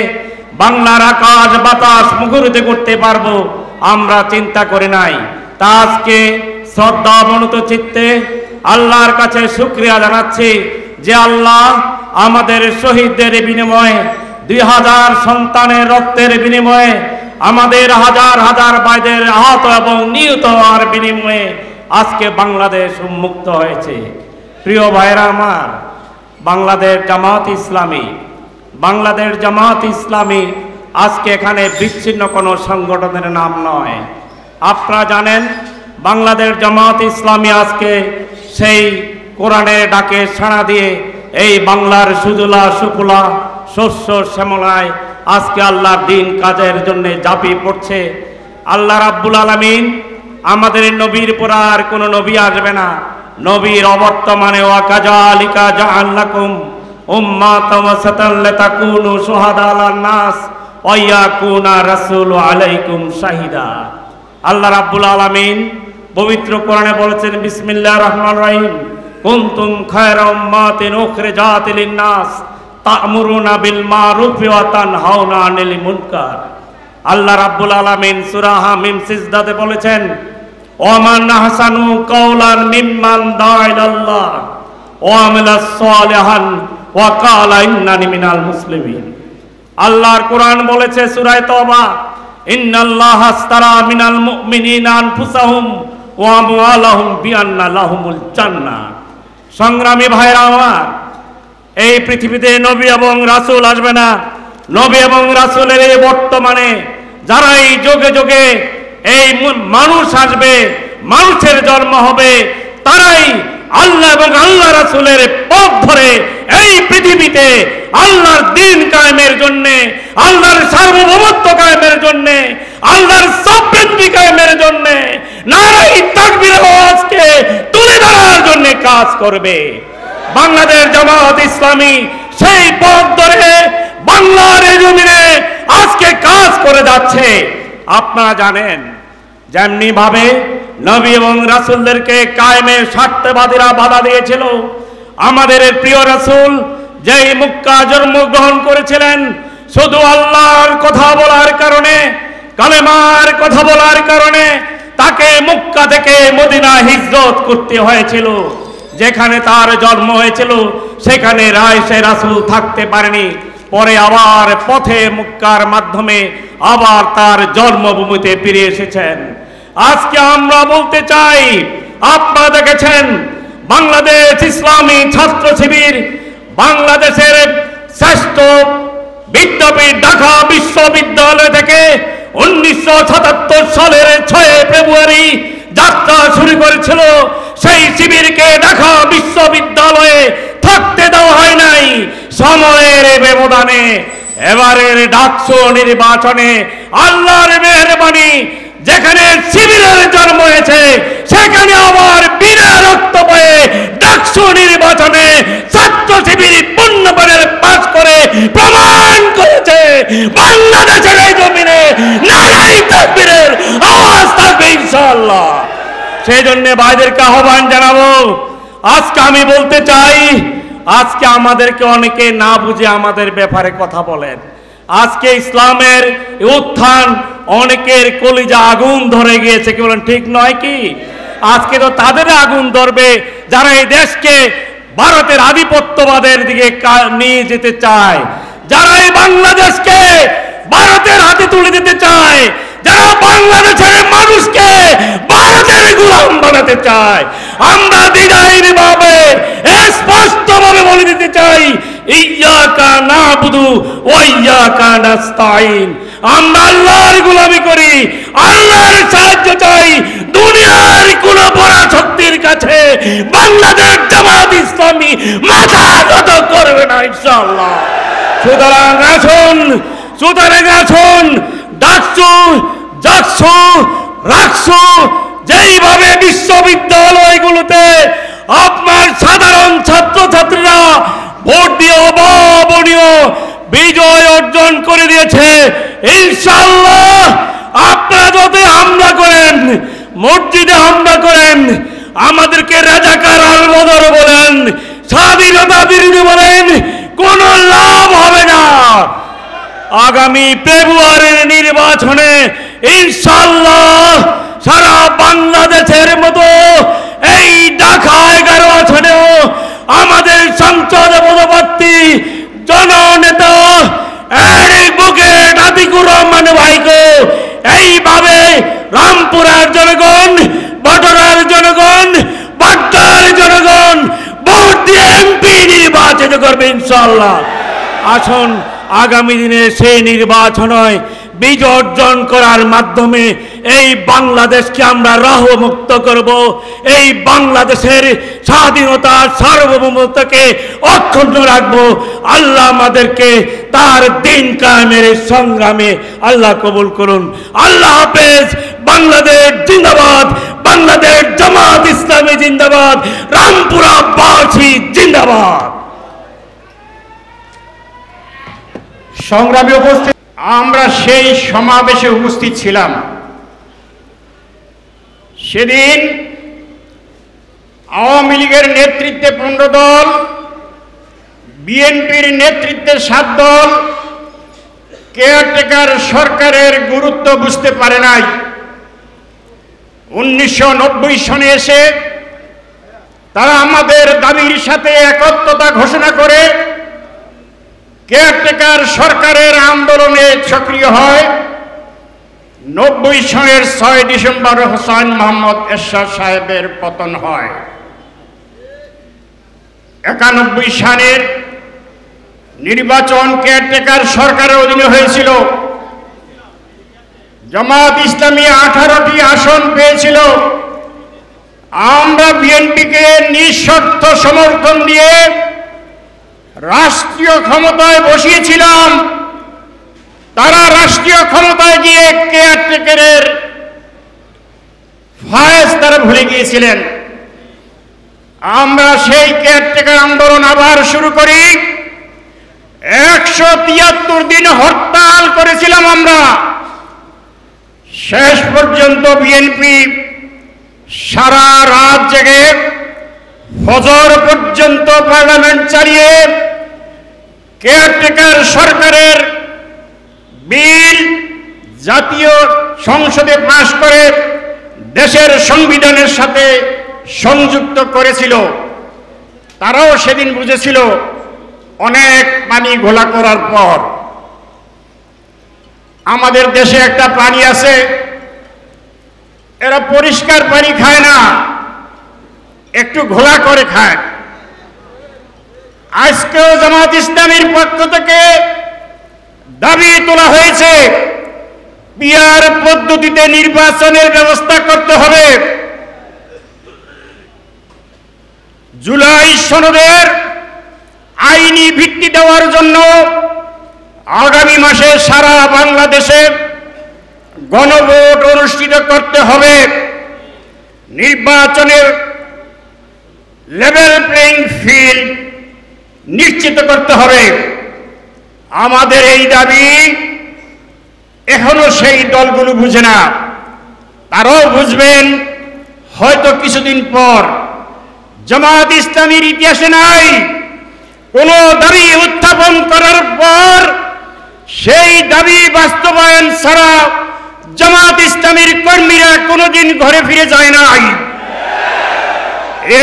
বাংলার আকাশ বাতাস মুখরিত করতে পারবো আমরা চিন্তা করি নাই। তা আজকে শ্রদ্ধা অবনত চিত্তে আল্লাহর কাছে শুকরিয়া জানাচ্ছি যে আল্লাহ আমাদের শহীদদের বিনিময়ে 2000 সন্তানের রক্তের বিনিময়ে আমাদের হাজার হাজার ভাইদের আহত এবং নিহত হওয়ার বিনিময়ে আজকে বাংলাদেশ উন্মুক্ত হয়েছে। প্রিয় ভাইরা আমার, বাংলাদেশ জামাত ইসলামী আজকে এখানে বিচ্ছিন্ন কোনো সংগঠনের নাম নয়। আপনারা জানেন বাংলাদেশ জামাত ইসলামী আজকে সেই কোরআনের ডাকে সাড়া দিয়ে এই বাংলার সুজলা সুফলা শস্য শ্যামলায় আজকে আল্লাহর দ্বীন কাজের জন্য ঝাঁপিয়ে পড়ছে। আল্লাহ রাব্বুল আলামিন আমাদের নবীর পর আর কোনো নবী আসবে না। নবীর অবর্তমানে ওয়া কাযালিকা জাআলনাকুম উম্মাতান ওয়াসাতান লিতাকুনু শুহাদা আলান নাস ওয়া ইয়াকুনা রাসূলু আলাইকুম শাহিদা। আল্লাহ রাব্বুল আলামিন পবিত্র কোরআনে বলেছেন, বিসমিল্লাহির রহমানির রহিম, কুনতুম খায়রা উম্মাতিন উখরিজাত লিন-নাস তা'মুরুনা বিল মা'রুফি ওয়া তানহাউনা আনিল মুনকার। আল্লাহ রাব্বুল আলামিন সূরা হামিম সিজদাতে বলেছেন, ওয়ামান আহসানু কাওলান মিম্মান দাআ ইলাল্লাহ ওয়া আমিলা সালিহান ওয়া ক্বালা ইন্নানি মিনাল মুসলিমিন। আল্লাহর কোরআন বলেছে সূরা তওবা, ইন্নাল্লাহা আস্তারা মিনাল মুমিনিনা আনফুসাহুম ওয়া আমওয়ালাহুম বিআন্না লাহুমুল জান্নাহ। সংগ্রামী ভাইরা আমার, এই পৃথিবীতে নবী এবং রাসূল আসবে না। নবী এবং রাসূলের এই বর্তমানে যারা এই যুগে যুগে এই মানুষ আসবে, মানুষের জন্ম হবে, তারাই আল্লাহ এবং আল্লাহ রাসূলের পথ ধরে এই পৃথিবীতে আল্লাহর দ্বীন কায়েমের জন্য, আল্লাহর সার্বভৌমত্ব কায়েমের জন্য, আল্লাহর সভ্যতা কায়েমের জন্য নারায়ে তাকবীর আওয়াজকে তুলে ধরার জন্য কাজ করবে। বাংলাদেশ জামাত ইসলামী সেই পথ ধরে বাংলার জমিনে আজকে কাজ করে যাচ্ছে। আপনারা জানেন যেমনি ভাবে নবী এবং রাসূলদেরকে কায়েমে স্বার্থবাদীরা বাধা দিয়েছিল, আমাদের প্রিয় রাসূল যেই মক্কা জন্মগ্রহণ করেছিলেন শুধু আল্লাহর কথা বলার কারণে, কালেমার কথা বলার কারণে তাকে মক্কা থেকে মদিনা হিজরত করতে হয়েছিল। যেখানে তার জন্ম হয়েছিল সেখানে সে রাসূল থাকতে পারেনি। পরে আবার পথে মক্কার মাধ্যমে আবার তার জন্মভূমিতে ফিরে এসেছেন। আজকে আমরা বলতে চাই, আপনারা দেখেছেন বাংলাদেশ ইসলামী ছাত্র শিবির বাংলাদেশের শ্রেষ্ঠ বিদ্যাপীঠ ঢাকা বিশ্ববিদ্যালয় থেকে 1977 সালের 6 ফেব্রুয়ারি যাত্রা শুরু করেছিল। সেই শিবিরকে ঢাকা বিশ্ববিদ্যালয়ে থাকতে দেওয়া হয় নাই। সময়ের ব্যবধানে এবারের ডাকসু নির্বাচনে আল্লাহর মেহেরবানি, যেখানে শিবিরের জন্ম হয়েছে সেখানে আবার বিনা রক্ত বয়ে ডাকসু নির্বাচনে ছাত্র শিবির পূর্ণবারের পাস করে প্রমাণ করেছে বাংলাদেশের এই জমিনে নারায়ে তাকবীরের আওয়াজ থাকবে ইনশাআল্লাহ। সেই জন্য ভাইদেরকে আহ্বান জানাবো। আজকে আমি বলতে চাই, আজকে আমাদেরকে অনেকে না বুঝে আমাদের ব্যাপারে কথা বলেন। আজকে ইসলামের উত্থান অনেকের কলিজা আগুন ধরে গিয়েছে, কি বলেন ঠিক নয় কি? আজকে তো তাদের আগুন ধরবে যারা এই দেশকে ভারতের আধিপত্যবাদের দিকে নিয়ে যেতে চায়, যারা এই বাংলাদেশকে ভারতের হাতে তুলে দিতে চায়, যারা বাংলাদেশের মানুষকে ভারতের গোলাম বানাতে চায়। আমরা দ্বিধাহীনভাবে স্পষ্টভাবে বলে দিতে চাই, ইয়্যাকা না'বুদু ওয়া ইয়্যাকা নাস্তাঈন। আমরা আল্লাহর গোলামি করি, আল্লাহর সাহায্য চাই। দুনিয়ার কোন বড় শক্তির কাছে বাংলাদেশ জামাত ইসলামী মাথা নত করবে না ইনশাআল্লাহ। সুতরাং আসুন ডাকসু, জাকসু, রাকসু যেইভাবে বিশ্ববিদ্যালয়গুলোতে আপনার সাধারণ ছাত্রছাত্রীরা ভোট দিয়ে অভাবনীয় বিজয় অর্জন করে দিয়েছে, ইনশাআল্লাহ আপনারা যদি হামলা করেন, মসজিদে হামলা করেন, আমাদেরকে রাজাকার আল-বদর বলেন, স্বাধীনতা বিরোধী বলেন, কোনো লাভ হবে না। আগামী ফেব্রুয়ারির নির্বাচনে ইনশাআল্লাহ সারা বাংলাদেশের মতো এই ঢাকা 11 আসনেও আমাদের সংসদ পদপ্রার্থী জননেতা অ্যাডভোকেট আতিকুর রহমান ভাইকে এইভাবে রামপুরার জনগণ, বটরার জনগণ, বাড্ডার জনগণ ভোট দিয়ে এমপি নির্বাচিত করবে ইনশাআল্লাহ। আসুন আগামী দিনে সেই নির্বাচনে বিজয় অর্জন করার মাধ্যমে এই বাংলাদেশকে আমরা রাহমুক্ত করব। এই বাংলাদেশের স্বাধীনতা সার্বভৌমত্বকে অক্ষুণ্ণ রাখব। আল্লাহ আমাদেরকে তার দিন কায়েমের সংগ্রামে আল্লাহ কবুল করুন। আল্লাহ হাফেজ। বাংলাদেশ জিন্দাবাদ, বাংলাদেশ জামাত ইসলামী জিন্দাবাদ, রামপুরা বাসী জিন্দাবাদ। সংগ্রামী উপস্থিত, আমরা সেই সমাবেশে উপস্থিত ছিলাম। সেদিন আওয়ামী লীগের নেতৃত্বে 15 দল, বিএনপির নেতৃত্বে 7 দল কেয়ারটেকার সরকারের গুরুত্ব বুঝতে পারে নাই। 1990 সনে এসে তারা আমাদের দাবির সাথে একত্রতা ঘোষণা করে কেয়ারটেকার সরকারের আন্দোলনে সক্রিয় হয় 90 সনের 6 ডিসেম্বর হোসেন মোহাম্মদ এরশাদ সাহেবের পতন হয়। 91 সালের নির্বাচন কেয়ারটেকার সরকারের অধীনে হয়েছিল। জামাত ইসলামী 18টি আসন পেয়েছিল। আমরা বিএনপিকে নিঃশর্ত সমর্থন দিয়ে রাষ্ট্রীয় ক্ষমতায় বসিয়েছিলাম। তারা রাষ্ট্রীয় ক্ষমতায় গিয়ে কেয়ারটেকারের ফায়েজ তারা ভুলে গিয়েছিলেন। আমরা সেই কেয়ারটেকার আন্দোলন আবার শুরু করি। 173 দিন হরতাল করেছিলাম আমরা। শেষ পর্যন্ত বিএনপি সারা রাত জেগে ফজর পর্যন্ত পার্লামেন্ট চালিয়ে কেয়ারটেকার সরকারের বিল জাতীয় সংসদে পাশ করে দেশের সংবিধানের সাথে সংযুক্ত করেছিল। তারাও সেদিন বুঝেছিল অনেক পানি ঘোলা করার পর। আমাদের দেশে একটা প্রাণী আছে, এরা পরিষ্কার পানি খায় না, একটু ঘোলা করে খায়। আজকেও জামাত ইসলামীর পক্ষ থেকে দাবি তোলা হয়েছে পিআর পদ্ধতিতে নির্বাচনের ব্যবস্থা করতে হবে। জুলাই সনদের আইনি ভিত্তি দেওয়ার জন্য আগামী মাসে সারা বাংলাদেশে গণভোট অনুষ্ঠিত করতে হবে। নির্বাচনের লেভেল প্লেইং ফিল্ড নিশ্চিত করতে হবে। আমাদের এই দাবি এখনো সেই দলগুলো বুঝে না। তারাও বুঝবেন হয়তো কিছুদিন পর। জামাত ইসলামীর ইতিহাসে নাই কোন দাবি উত্থাপন করার পর সেই দাবি বাস্তবায়ন ছাড়া জামাত ইসলামীর কর্মীরা কোনোদিন ঘরে ফিরে যায় নাই।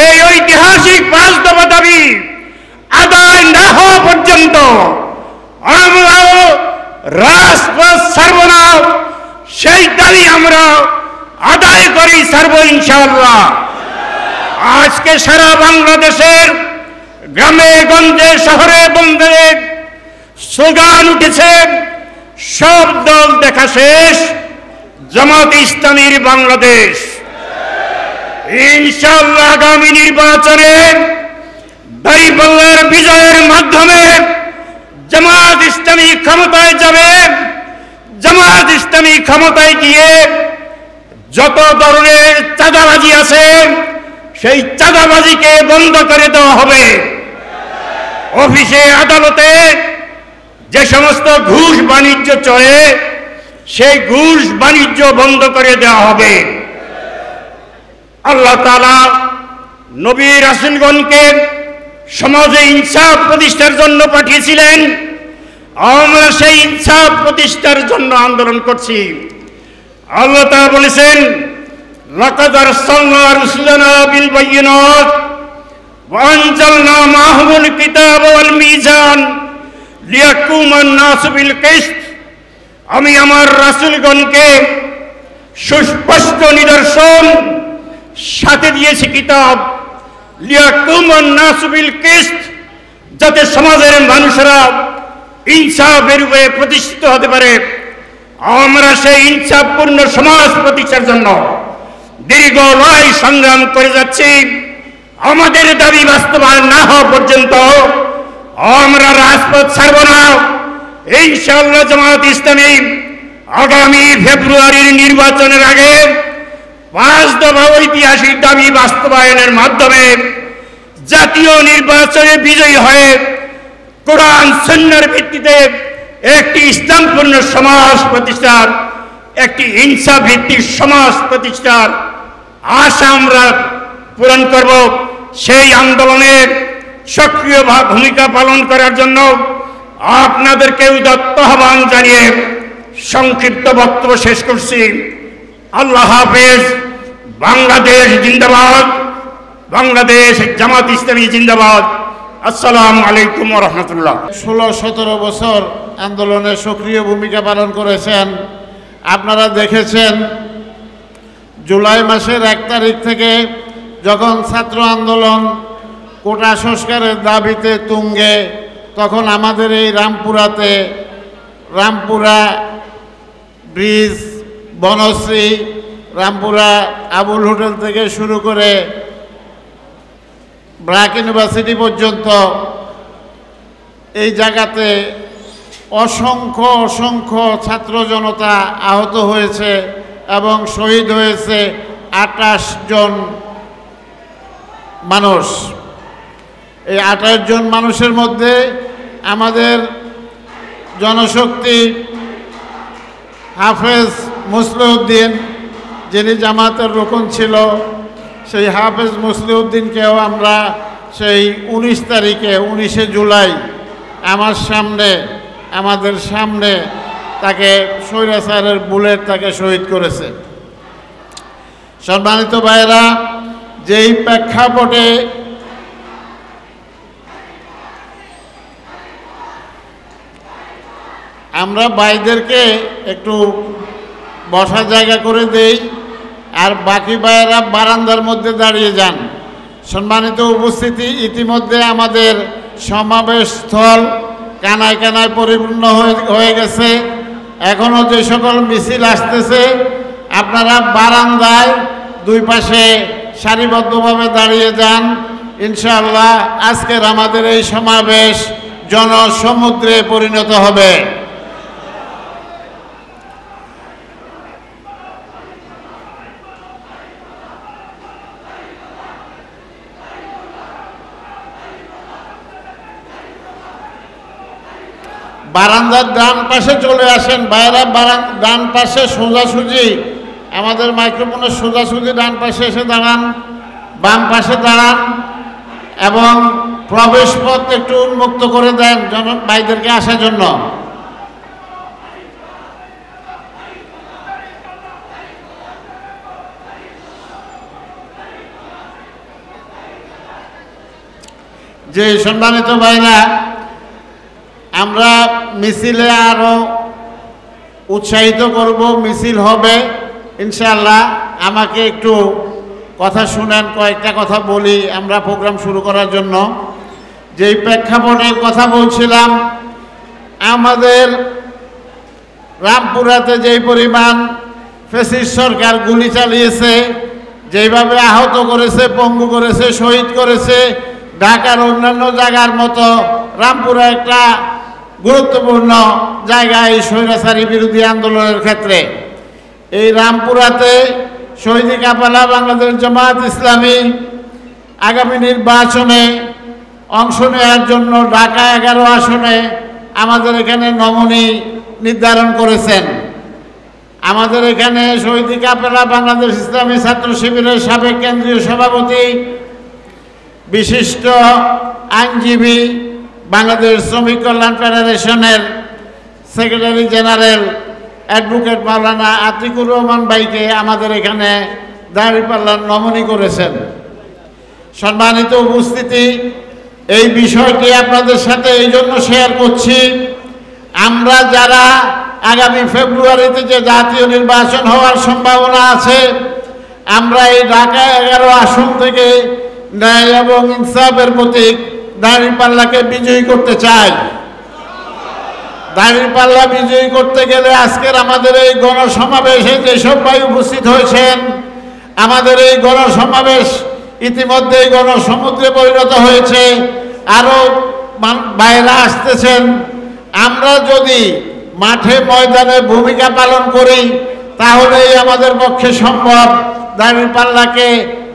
এই ঐতিহাসিক 5 দফা দাবি আদায় না হওয়া পর্যন্ত আমরাও রাজপথ ছাড়ব না। সেই দাবি আমরা আদায় করি ছাড়ব ইনশাআল্লাহ। আজকে সারা বাংলাদেশের গ্রামে গঞ্জে শহরে বন্দরে স্লোগান উঠেছে, সব দল দেখা শেষ, জামাত ইসলামীর বাংলাদেশ। ইনশাআল্লাহ আগামী নির্বাচনে দাঁড়িপাল্লার বিজয়ের মাধ্যমে জামাত ইসলামী ক্ষমতায় যাবে। জামাত ইসলামী ক্ষমতায় গিয়ে যত ধরনের চাঁদাবাজি আছে সেই চাঁদাবাজিকে বন্ধ করে দেওয়া হবে। অফিসে আদালতে যে সমস্ত ঘুষ বাণিজ্য চলে সেই ঘুষ বাণিজ্য বন্ধ করে দেওয়া হবে। আল্লাহ তাআলা নবী রাসূলগণকে সমাজে ইনসাফ প্রতিষ্ঠার জন্য পাঠিয়েছিলেন। আমরা সেই ইনসাফ প্রতিষ্ঠার জন্য আন্দোলন করছি। আল্লাহ তাআলা বলেছেন, লাকাদ আরসালনা রুসুলানা বিল বায়িনাত ওয়া আনজালনা মা'হুমুল কিতাবা ওয়াল মিজান লিয়াকুমান নাসু বিল কিসত। আমি আমার রাসূলগণকে সুস্পষ্ট নিদর্শন সাথে দিয়েছি কিতাব, লিয়াকুমান নাসু বিল কিসত, যাতে সমাজের মানুষেরা ইনসাফের উপরে প্রতিষ্ঠিত হতে পারে। আমরা সেই ইনসাফপূর্ণ সমাজ প্রতিষ্ঠার জন্য দীর্ঘ লড়াই সংগ্রাম করে যাচ্ছি। আমাদের দাবি বাস্তবায়ন না হওয়া পর্যন্ত আমরা রাজপথ ছাড়ব না। ইনশাআল্লাহ জামাত ইসলামী আগামী ফেব্রুয়ারির নির্বাচনের আগে 5 দফা ঐতিহাসিক দাবি বাস্তবায়নের মাধ্যমে জাতীয় নির্বাচনে বিজয়ী হয়ে কোরআন সুন্নাহর ভিত্তিতে একটি ইসলামপূর্ণ সমাজ প্রতিষ্ঠার, একটি ইনসাফ ভিত্তিক সমাজ প্রতিষ্ঠার আশা আমরা পূরণ করব। সেই আন্দোলনের সক্রিয় ভূমিকা পালন করার জন্য আপনাদেরকে উদাত্ত আহ্বান জানিয়ে সংক্ষিপ্ত বক্তব্য শেষ করছি। আল্লাহ হাফেজ। বাংলাদেশ জিন্দাবাদ। বাংলাদেশ জামাত ইসলামী জিন্দাবাদ। আসসালামু আলাইকুম ওয়া রাহমাতুল্লাহ। 16-17 বছর আন্দোলনে সক্রিয় ভূমিকা পালন করেছেন আপনারা দেখেছেন জুলাই মাসের 1 তারিখ থেকে যখন ছাত্র আন্দোলন কোটা সংস্কারের দাবিতে তুঙ্গে, তখন আমাদের এই রামপুরা ব্রিজ, বনশ্রী, রামপুরা আবুল হোটেল থেকে শুরু করে ব্র্যাক ইউনিভার্সিটি পর্যন্ত এই জায়গাতে অসংখ্য ছাত্র জনতা আহত হয়েছে এবং শহীদ হয়েছে 28 জন মানুষ। এই 28 জন মানুষের মধ্যে আমাদের জনশক্তি হাফেজ মুসলিউদ্দিন, যিনি জামাতের রুকন ছিল, সেই হাফেজ মুসলিউদ্দিনকেও আমরা সেই 19 তারিখে 19শে জুলাই আমাদের সামনে তাকে স্বৈরাচারের বুলেট তাকে শহীদ করেছে। সম্মানিত ভাইরা, যেই প্রেক্ষাপটে আমরা ভাইদেরকে একটু বসার জায়গা করে দেই আর বাকি ভাইয়েরা বারান্দার মধ্যে দাঁড়িয়ে যান। সম্মানিত উপস্থিতি, ইতিমধ্যে আমাদের সমাবেশ স্থল কানায় কানায় পরিপূর্ণ হয়ে গেছে। এখনও যে সকল মিছিল আসতেছে, আপনারা বারান্দায় দুই পাশে সারিবদ্ধভাবে দাঁড়িয়ে যান। ইনশাআল্লাহ আজকের আমাদের এই সমাবেশ জনসমুদ্রে পরিণত হবে। বারান্দার ডান পাশে চলে আসেন ভাইরা, ডান পাশে সোজাসুজি, আমাদের মাইক্রোফোনের সোজাসুজি ডান পাশে এসে দাঁড়ান, বাম পাশে দাঁড়ান এবং প্রবেশ পথ একটু উন্মুক্ত করে দেন ভাইদেরকে আসার জন্য। যে সম্মানিত ভাইরা, আমরা মিছিলে আরো উৎসাহিত করব, মিছিল হবে ইনশাআল্লাহ। আমাকে একটু কথা শুনেন, কয়েকটা কথা বলি আমরা প্রোগ্রাম শুরু করার জন্য। যেই প্রেক্ষাপটে কথা বলছিলাম, আমাদের রামপুরাতে যেই পরিমাণ ফ্যাসিস্ট সরকার গুলি চালিয়েছে, যেইভাবে আহত করেছে, পঙ্গু করেছে, শহীদ করেছে, ঢাকার অন্যান্য জায়গার মতো রামপুরা একটা গুরুত্বপূর্ণ জায়গা এই স্বৈরাচারী বিরোধী আন্দোলনের ক্ষেত্রে। এই রামপুরাতে শহীদ কাফেলা বাংলাদেশ জামাত ইসলামী আগামী নির্বাচনে অংশ নেওয়ার জন্য ঢাকা 11 আসনে আমাদের এখানে নমুনি নির্ধারণ করেছেন। আমাদের এখানে শহীদ কাফেলা বাংলাদেশ ইসলামী ছাত্র শিবিরের সাবেক কেন্দ্রীয় সভাপতি, বিশিষ্ট আইনজীবী, বাংলাদেশ শ্রমিক কল্যাণ ফেডারেশনের সেক্রেটারি জেনারেল অ্যাডভোকেট মাওলানা আতিকুর রহমান ভাইকে আমাদের এখানে দাঁড়িপাল্লার নমনি করেছেন। সম্মানিত উপস্থিতি, এই বিষয়টি আপনাদের সাথে এই জন্য শেয়ার করছি, আমরা যারা আগামী ফেব্রুয়ারিতে যে জাতীয় নির্বাচন হওয়ার সম্ভাবনা আছে, আমরা এই ঢাকা 11 আসন থেকে ন্যায় এবং ইনসাফের প্রতীক দাঁড়িপাল্লাকে বিজয়ী করতে চাই। দাঁড়িপাল্লা বিজয়ী করতে গেলে আজকের আমাদের এই গণসমাবেশে যেসব ভাই উপস্থিত হয়েছেন, আমাদের এই গণসমাবেশ ইতিমধ্যেই গণসমুদ্রে পরিণত হয়েছে, আরও বাইরে আসতেছেন। আমরা যদি মাঠে ময়দানে ভূমিকা পালন করি, তাহলেই আমাদের পক্ষে সম্ভব দাঁড়িপাল্লাকে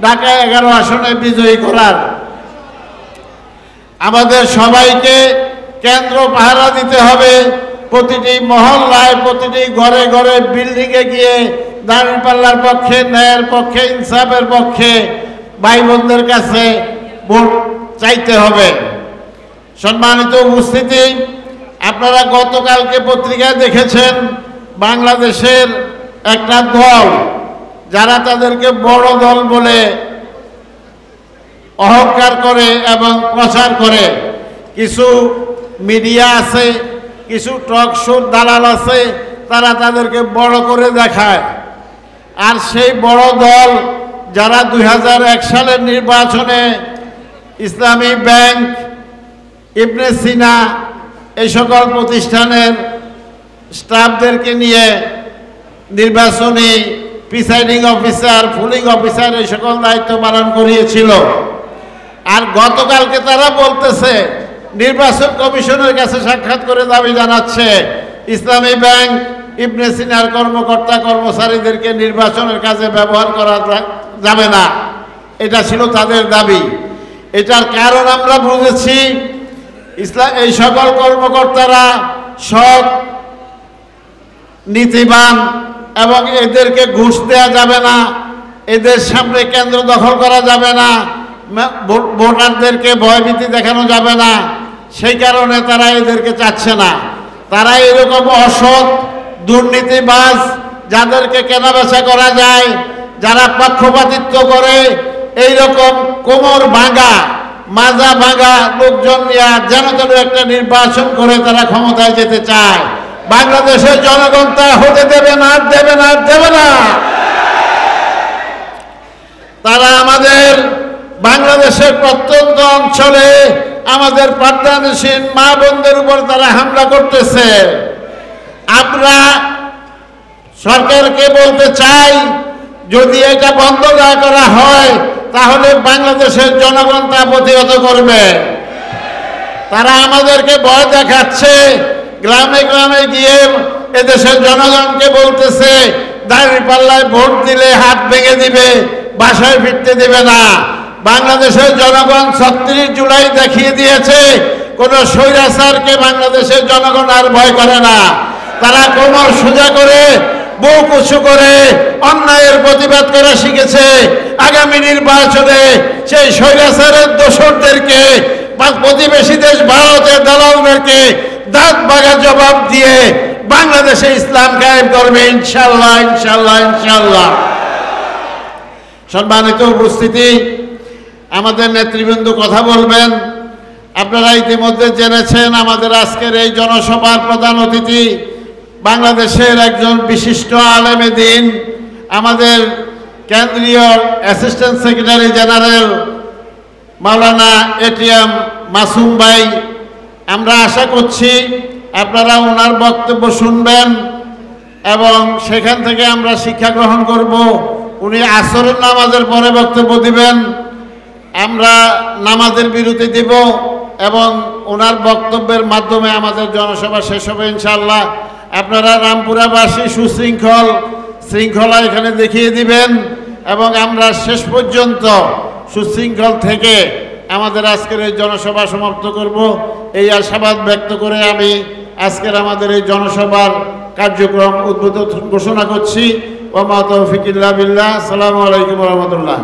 ঢাকা 11 আসনে বিজয়ী করার। আমাদের সবাইকে কেন্দ্র পাহারা দিতে হবে, প্রতিটি মহল্লায়, প্রতিটি ঘরে ঘরে, বিল্ডিংয়ে গিয়ে দাঁড়িপাল্লার পক্ষে, ন্যায়ের পক্ষে, ইনসাফের পক্ষে ভাই বোনদের কাছে ভোট চাইতে হবে। সম্মানিত উপস্থিতি, আপনারা গতকালকে পত্রিকায় দেখেছেন বাংলাদেশের একটা দল, যারা তাদেরকে বড় দল বলে অহংকার করে এবং প্রচার করে, কিছু মিডিয়া আছে, কিছু টক শোর দালাল আছে, তারা তাদেরকে বড় করে দেখায়। আর সেই বড় দল যারা 2001 সালের নির্বাচনে ইসলামী ব্যাংক, ইবনে সিনা এই সকল প্রতিষ্ঠানের স্টাফদেরকে নিয়ে নির্বাচনী প্রিসাইডিং অফিসার, পুলিং অফিসার এই সকল দায়িত্ব পালন করিয়েছিল। আর গতকালকে তারা বলতেছে নির্বাচন কমিশনের কাছে সাক্ষাৎ করে দাবি জানাচ্ছে ইসলামী ব্যাংক, ইবনে সিনার কর্মকর্তা কর্মচারীদেরকে নির্বাচনের কাজে ব্যবহার করা যাবে না। এটা ছিল তাদের দাবি। এটার কারণ আমরা বুঝেছি, এই সকল কর্মকর্তারা সৎ, নীতিবান এবং এদেরকে ঘুষ দেওয়া যাবে না, এদের সামনে কেন্দ্র দখল করা যাবে না, ভোটারদেরকে ভয়ভীতি দেখানো যাবে না। সেই কারণে তারা এদেরকে চাচ্ছে না। তারা এরকম অসৎ, দুর্নীতিবাজ, যাদেরকে কেনাবেচা করা যায়, যারা পক্ষপাতিত্ব করে, এইরকম কোমর ভাঙা, মাজা ভাঙা লোকজন নিয়ে যেন তেন একটা নির্বাচন করে তারা ক্ষমতায় যেতে চায়। বাংলাদেশের জনগণ তা হতে দেবে না, দেবে না, দেবে না। তারা আমাদের বাংলাদেশের প্রত্যন্ত অঞ্চলে আমাদের পাঠদানশীল মা বোনদের উপর তারা হামলা করতেছে। আমরা সরকারকে বলতে চাই, যদি এটা বন্ধ না করা হয় তাহলে বাংলাদেশের জনগণ তা প্রতিহত করবে। তারা আমাদেরকে ভয় দেখাচ্ছে, গ্রামে গ্রামে গিয়ে এদেশের জনগণকে বলতেছে দাঁড়িপাল্লায় ভোট দিলে হাত ভেঙে দিবে, বাসায় ফিরতে দিবে না। বাংলাদেশের জনগণ 36 জুলাই দেখিয়ে দিয়েছে কোন স্বৈরাচারকে বাংলাদেশের জনগণ আর ভয় করে না। তারা কোমর সোজা করে, বুক উঁচু করে অন্যায়ের প্রতিবাদ করা শিখেছে। আগামী নির্বাচনে সেই স্বৈরাচারের দোসরদেরকে বা প্রতিবেশী দেশ ভারতের দালালদেরকে দাঁত ভাঙা জবাব দিয়ে বাংলাদেশে ইসলাম কায়েম করবে ইনশাআল্লাহ, ইনশাআল্লাহ, ইনশাআল্লাহ। সম্মানিত উপস্থিতি, আমাদের নেতৃবৃন্দ কথা বলবেন। আপনারা ইতিমধ্যে জেনেছেন আমাদের আজকের এই জনসভার প্রধান অতিথি বাংলাদেশের একজন বিশিষ্ট আলেমে দ্বীন, আমাদের কেন্দ্রীয় অ্যাসিস্ট্যান্ট সেক্রেটারি জেনারেল মাওলানা এটিএম মাসুম ভাই। আমরা আশা করছি আপনারা ওনার বক্তব্য শুনবেন এবং সেখান থেকে আমরা শিক্ষা গ্রহণ করব। উনি আসরের নামাজের পরে বক্তব্য দিবেন, আমরা নামাজের বিরতি দিব এবং ওনার বক্তব্যের মাধ্যমে আমাদের জনসভা শেষ হবে ইনশাআল্লাহ। আপনারা রামপুরাবাসী শৃঙ্খলা এখানে দেখিয়ে দিবেন এবং আমরা শেষ পর্যন্ত সুশৃঙ্খল থেকে আমাদের আজকের এই জনসভা সমাপ্ত করব, এই আশাবাদ ব্যক্ত করে আমি আজকের আমাদের এই জনসভার কার্যক্রম উদ্বোধন ঘোষণা করছি। ওয়া মা তাওফিক ইল্লা বিল্লাহ। আসসালামু আলাইকুম ওয়া রাহমাতুল্লাহ।